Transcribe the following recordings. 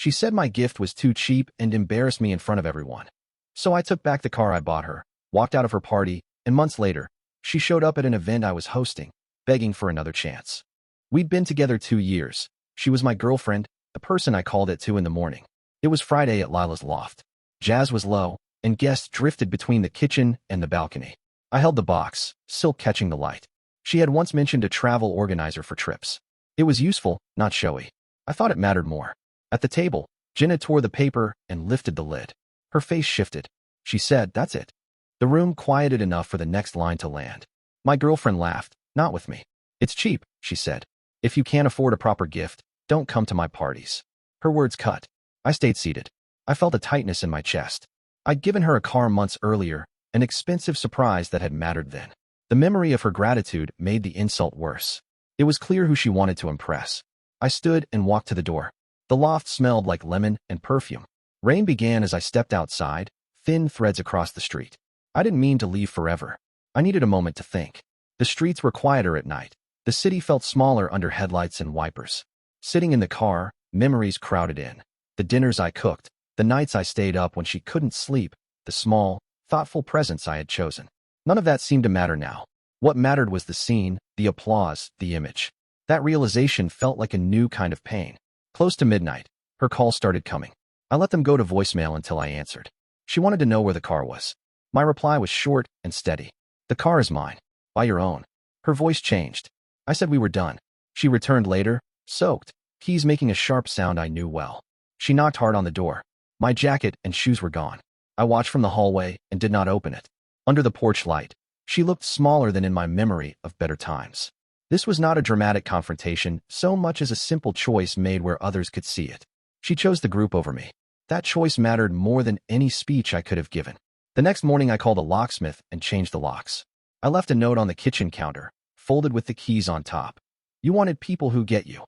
She said my gift was too cheap and embarrassed me in front of everyone. So I took back the car I bought her, walked out of her party, and months later, she showed up at an event I was hosting, begging for another chance. We'd been together 2 years. She was my girlfriend, the person I called at 2 in the morning. It was Friday at Lila's loft. Jazz was low, and guests drifted between the kitchen and the balcony. I held the box, silk catching the light. She had once mentioned a travel organizer for trips. It was useful, not showy. I thought it mattered more. At the table, Jenna tore the paper and lifted the lid. Her face shifted. She said, "That's it." The room quieted enough for the next line to land. My girlfriend laughed, not with me. "It's cheap," she said. "If you can't afford a proper gift, don't come to my parties." Her words cut. I stayed seated. I felt a tightness in my chest. I'd given her a car months earlier, an expensive surprise that had mattered then. The memory of her gratitude made the insult worse. It was clear who she wanted to impress. I stood and walked to the door. The loft smelled like lemon and perfume. Rain began as I stepped outside, thin threads across the street. I didn't mean to leave forever. I needed a moment to think. The streets were quieter at night. The city felt smaller under headlights and wipers. Sitting in the car, memories crowded in. The dinners I cooked, the nights I stayed up when she couldn't sleep, the small, thoughtful presents I had chosen. None of that seemed to matter now. What mattered was the scene, the applause, the image. That realization felt like a new kind of pain. Close to midnight, her calls started coming. I let them go to voicemail until I answered. She wanted to know where the car was. My reply was short and steady. "The car is mine. By your own." Her voice changed. I said we were done. She returned later, soaked, keys making a sharp sound I knew well. She knocked hard on the door. My jacket and shoes were gone. I watched from the hallway and did not open it. Under the porch light, she looked smaller than in my memory of better times. This was not a dramatic confrontation so much as a simple choice made where others could see it. She chose the group over me. That choice mattered more than any speech I could have given. The next morning I called a locksmith and changed the locks. I left a note on the kitchen counter, folded with the keys on top. "You wanted people who get you.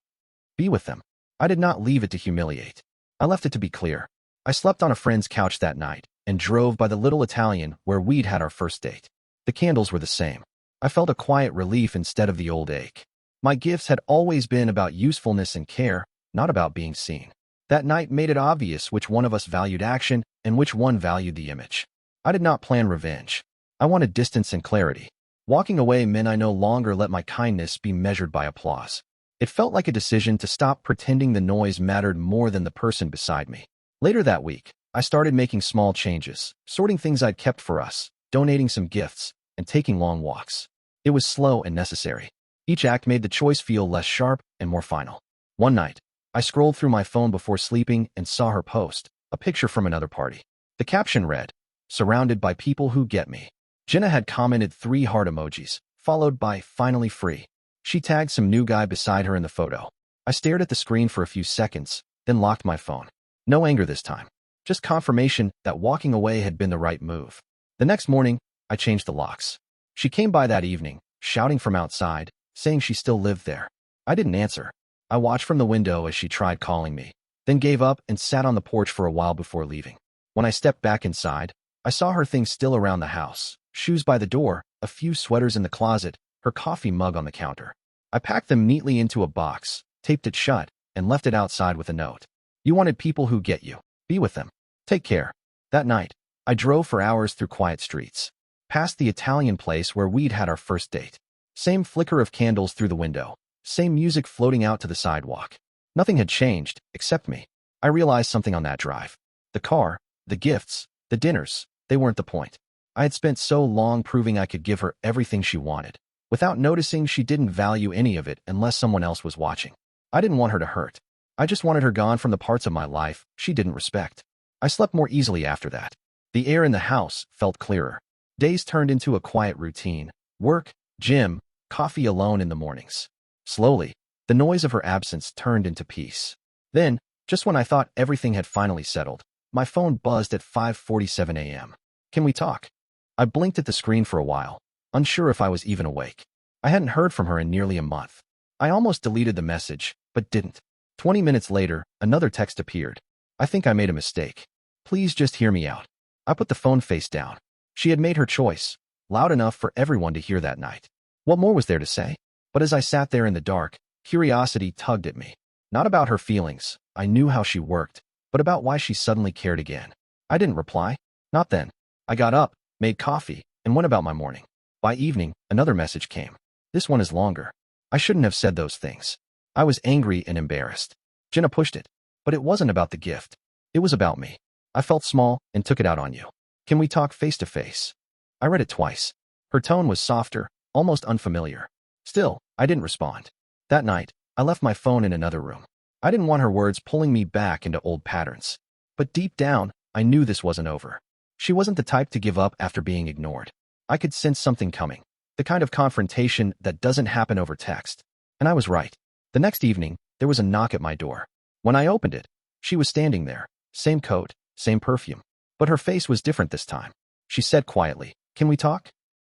Be with them." I did not leave it to humiliate. I left it to be clear. I slept on a friend's couch that night and drove by the little Italian where we'd had our first date. The candles were the same. I felt a quiet relief instead of the old ache. My gifts had always been about usefulness and care, not about being seen. That night made it obvious which one of us valued action and which one valued the image. I did not plan revenge. I wanted distance and clarity. Walking away meant I no longer let my kindness be measured by applause. It felt like a decision to stop pretending the noise mattered more than the person beside me. Later that week, I started making small changes, sorting things I'd kept for us, donating some gifts, and taking long walks. It was slow and necessary. Each act made the choice feel less sharp and more final. One night, I scrolled through my phone before sleeping and saw her post, a picture from another party. The caption read, "Surrounded by people who get me." Jenna had commented 3 heart emojis, followed by "finally free." She tagged some new guy beside her in the photo. I stared at the screen for a few seconds, then locked my phone. No anger this time. Just confirmation that walking away had been the right move. The next morning, I changed the locks. She came by that evening, shouting from outside, saying she still lived there. I didn't answer. I watched from the window as she tried calling me, then gave up and sat on the porch for a while before leaving. When I stepped back inside, I saw her things still around the house, shoes by the door, a few sweaters in the closet, her coffee mug on the counter. I packed them neatly into a box, taped it shut, and left it outside with a note. "You wanted people who get you. Be with them. Take care." That night, I drove for hours through quiet streets, past the Italian place where we'd had our first date. Same flicker of candles through the window, same music floating out to the sidewalk. Nothing had changed, except me. I realized something on that drive. The car, the gifts, the dinners, they weren't the point. I had spent so long proving I could give her everything she wanted. Without noticing, she didn't value any of it unless someone else was watching. I didn't want her to hurt. I just wanted her gone from the parts of my life she didn't respect. I slept more easily after that. The air in the house felt clearer. Days turned into a quiet routine. Work, gym, coffee alone in the mornings. Slowly, the noise of her absence turned into peace. Then, just when I thought everything had finally settled, my phone buzzed at 5:47 a.m. "Can we talk?" I blinked at the screen for a while, unsure if I was even awake. I hadn't heard from her in nearly a month. I almost deleted the message, but didn't. 20 minutes later, another text appeared. "I think I made a mistake. Please just hear me out." I put the phone face down. She had made her choice, loud enough for everyone to hear that night. What more was there to say? But as I sat there in the dark, curiosity tugged at me. Not about her feelings. I knew how she worked, but about why she suddenly cared again. I didn't reply. Not then. I got up, made coffee, and went about my morning. By evening, another message came. This one is longer. I shouldn't have said those things. I was angry and embarrassed. Jenna pushed it. But it wasn't about the gift. It was about me. I felt small and took it out on you. Can we talk face to face? I read it twice. Her tone was softer, almost unfamiliar. Still, I didn't respond. That night, I left my phone in another room. I didn't want her words pulling me back into old patterns. But deep down, I knew this wasn't over. She wasn't the type to give up after being ignored. I could sense something coming. The kind of confrontation that doesn't happen over text. And I was right. The next evening, there was a knock at my door. When I opened it, she was standing there. Same coat, same perfume. But her face was different this time. She said quietly, "Can we talk?"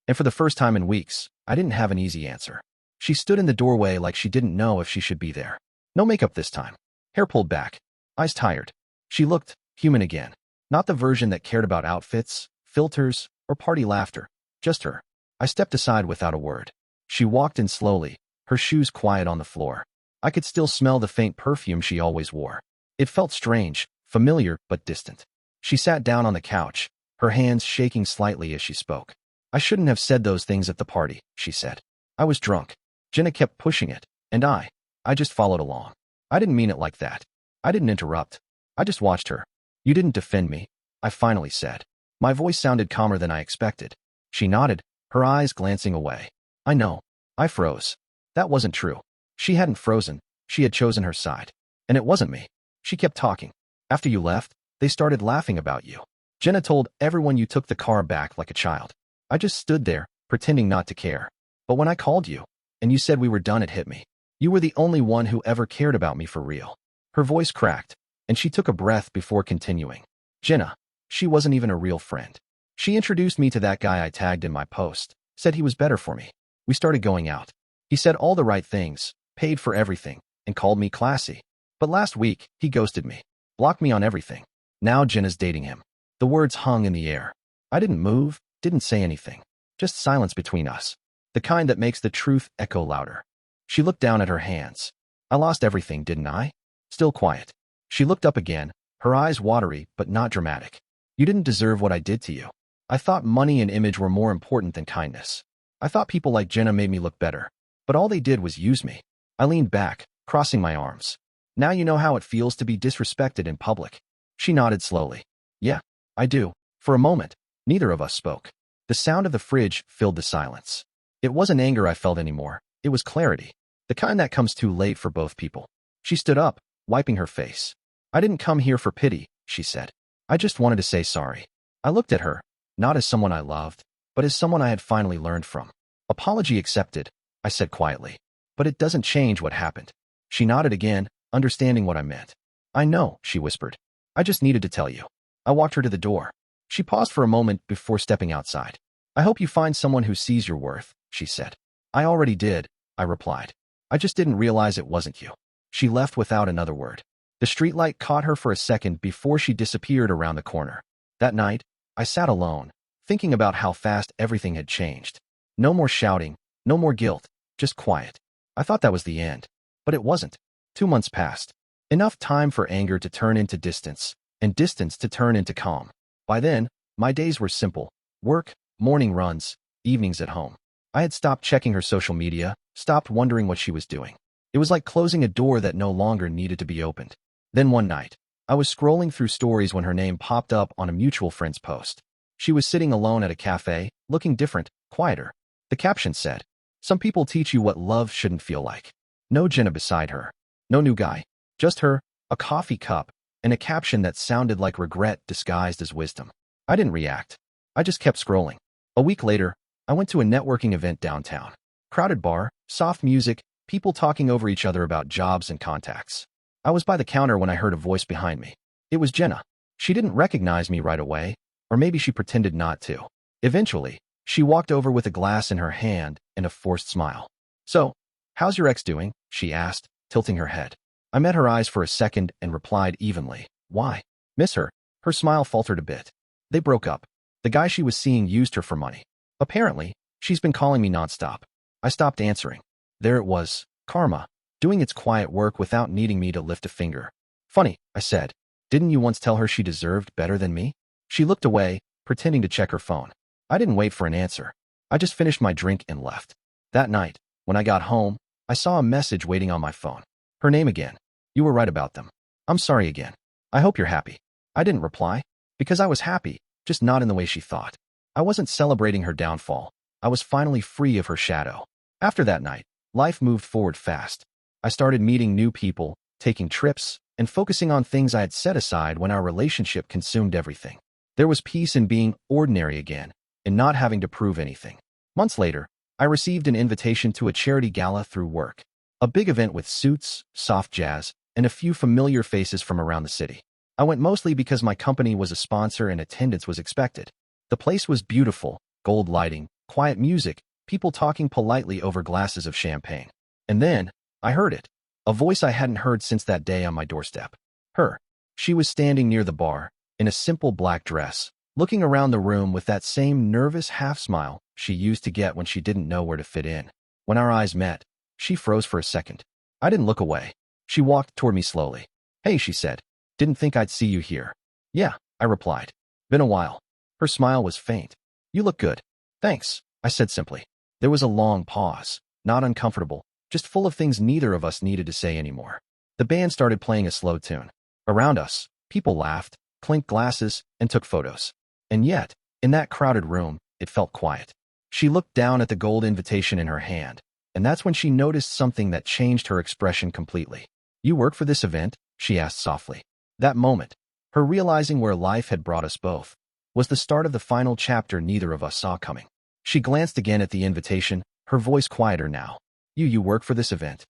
And for the first time in weeks, I didn't have an easy answer. She stood in the doorway like she didn't know if she should be there. No makeup this time. Hair pulled back. Eyes tired. She looked human again. Not the version that cared about outfits, filters, or party laughter. Just her. I stepped aside without a word. She walked in slowly, her shoes quiet on the floor. I could still smell the faint perfume she always wore. It felt strange, familiar, but distant. She sat down on the couch, her hands shaking slightly as she spoke. "I shouldn't have said those things at the party," she said. "I was drunk." Jenna kept pushing it, and I just followed along. I didn't mean it like that. I didn't interrupt. I just watched her. "You didn't defend me," I finally said. My voice sounded calmer than I expected. She nodded, her eyes glancing away. "I know." I froze. That wasn't true. She hadn't frozen. She had chosen her side. And it wasn't me. She kept talking. "After you left, they started laughing about you. Jenna told everyone you took the car back like a child." I just stood there, pretending not to care. "But when I called you, and you said we were done, it hit me. You were the only one who ever cared about me for real." Her voice cracked, and she took a breath before continuing. "Jenna, she wasn't even a real friend. She introduced me to that guy I tagged in my post, said he was better for me. We started going out. He said all the right things, paid for everything, and called me classy. But last week, he ghosted me, blocked me on everything. Now Jenna's dating him." The words hung in the air. I didn't move, didn't say anything. Just silence between us. The kind that makes the truth echo louder. She looked down at her hands. "I lost everything, didn't I?" Still quiet. She looked up again, her eyes watery but not dramatic. "You didn't deserve what I did to you. I thought money and image were more important than kindness. I thought people like Jenna made me look better. But all they did was use me." I leaned back, crossing my arms. "Now you know how it feels to be disrespected in public." She nodded slowly. "Yeah, I do." For a moment, neither of us spoke. The sound of the fridge filled the silence. It wasn't anger I felt anymore. It was clarity. The kind that comes too late for both people. She stood up, wiping her face. "I didn't come here for pity," she said. "I just wanted to say sorry." I looked at her, not as someone I loved, but as someone I had finally learned from. "Apology accepted," I said quietly. "But it doesn't change what happened." She nodded again, understanding what I meant. "I know," she whispered. "I just needed to tell you." I walked her to the door. She paused for a moment before stepping outside. "I hope you find someone who sees your worth," she said. "I already did," I replied. "I just didn't realize it wasn't you." She left without another word. The streetlight caught her for a second before she disappeared around the corner. That night, I sat alone, thinking about how fast everything had changed. No more shouting, no more guilt, just quiet. I thought that was the end. But it wasn't. 2 months passed. Enough time for anger to turn into distance, and distance to turn into calm. By then, my days were simple. Work, morning runs, evenings at home. I had stopped checking her social media, stopped wondering what she was doing. It was like closing a door that no longer needed to be opened. Then one night, I was scrolling through stories when her name popped up on a mutual friend's post. She was sitting alone at a cafe, looking different, quieter. The caption said, "Some people teach you what love shouldn't feel like." No Jenna beside her. No new guy. Just her, a coffee cup, and a caption that sounded like regret disguised as wisdom. I didn't react. I just kept scrolling. A week later, I went to a networking event downtown. Crowded bar, soft music, people talking over each other about jobs and contacts. I was by the counter when I heard a voice behind me. It was Jenna. She didn't recognize me right away, or maybe she pretended not to. Eventually, she walked over with a glass in her hand and a forced smile. "So, how's your ex doing?" she asked, tilting her head. I met her eyes for a second and replied evenly, "Why?" "Miss her." Her smile faltered a bit. "They broke up. The guy she was seeing used her for money. Apparently, she's been calling me nonstop." I stopped answering. There it was, karma, doing its quiet work without needing me to lift a finger. "Funny," I said. Didn't you once tell her she deserved better than me? She looked away, pretending to check her phone. I didn't wait for an answer. I just finished my drink and left. That night, when I got home, I saw a message waiting on my phone. Her name again. You were right about them. I'm sorry again. I hope you're happy. I didn't reply, because I was happy, just not in the way she thought. I wasn't celebrating her downfall. I was finally free of her shadow. After that night, life moved forward fast. I started meeting new people, taking trips, and focusing on things I had set aside when our relationship consumed everything. There was peace in being ordinary again, and not having to prove anything. Months later, I received an invitation to a charity gala through work. A big event with suits, soft jazz, and a few familiar faces from around the city. I went mostly because my company was a sponsor and attendance was expected. The place was beautiful, gold lighting, quiet music, people talking politely over glasses of champagne. And then, I heard it. A voice I hadn't heard since that day on my doorstep. Her. She was standing near the bar, in a simple black dress, looking around the room with that same nervous half-smile she used to get when she didn't know where to fit in. When our eyes met, she froze for a second. I didn't look away. She walked toward me slowly. Hey, she said. Didn't think I'd see you here. Yeah, I replied. Been a while. Her smile was faint. You look good. Thanks, I said simply. There was a long pause, not uncomfortable, just full of things neither of us needed to say anymore. The band started playing a slow tune. Around us, people laughed, clinked glasses, and took photos. And yet, in that crowded room, it felt quiet. She looked down at the gold invitation in her hand, and that's when she noticed something that changed her expression completely. You work for this event? She asked softly. That moment, her realizing where life had brought us both, was the start of the final chapter neither of us saw coming. She glanced again at the invitation, her voice quieter now. You work for this event?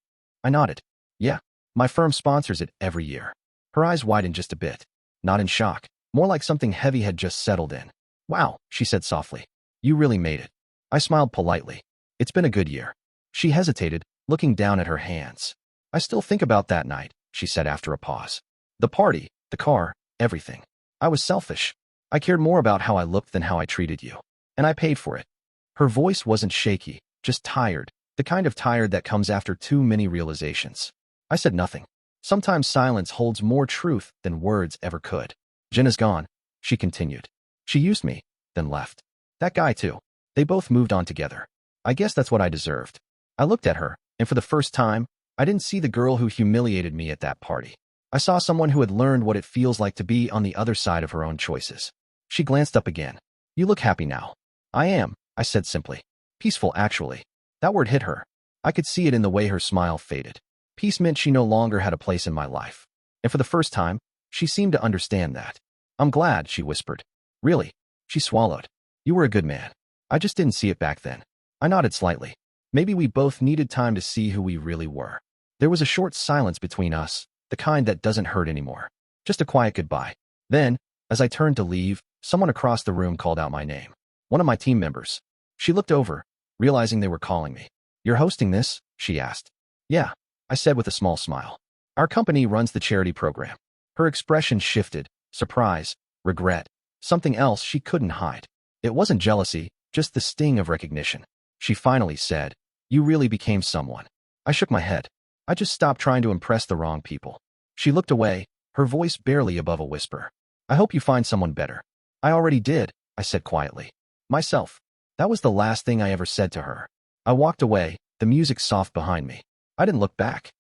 I nodded. Yeah, my firm sponsors it every year. Her eyes widened just a bit, not in shock, more like something heavy had just settled in. Wow, she said softly. You really made it. I smiled politely. It's been a good year. She hesitated, looking down at her hands. I still think about that night, she said after a pause. The party, the car, everything. I was selfish. I cared more about how I looked than how I treated you. And I paid for it. Her voice wasn't shaky, just tired, the kind of tired that comes after too many realizations. I said nothing. Sometimes silence holds more truth than words ever could. Jenna's gone, she continued. She used me, then left. That guy too. They both moved on together. I guess that's what I deserved. I looked at her, and for the first time, I didn't see the girl who humiliated me at that party. I saw someone who had learned what it feels like to be on the other side of her own choices. She glanced up again. You look happy now. I am, I said simply. Peaceful, actually. That word hit her. I could see it in the way her smile faded. Peace meant she no longer had a place in my life. And for the first time, she seemed to understand that. I'm glad, she whispered. Really? She swallowed. You were a good man. I just didn't see it back then. I nodded slightly. Maybe we both needed time to see who we really were. There was a short silence between us, the kind that doesn't hurt anymore. Just a quiet goodbye. Then, as I turned to leave, someone across the room called out my name. One of my team members. She looked over, realizing they were calling me. You're hosting this? She asked. Yeah, I said with a small smile. Our company runs the charity program. Her expression shifted, surprise, regret, something else she couldn't hide. It wasn't jealousy, just the sting of recognition. She finally said, You really became someone. I shook my head. I just stopped trying to impress the wrong people. She looked away, her voice barely above a whisper. I hope you find someone better. I already did, I said quietly. Myself. That was the last thing I ever said to her. I walked away, the music soft behind me. I didn't look back.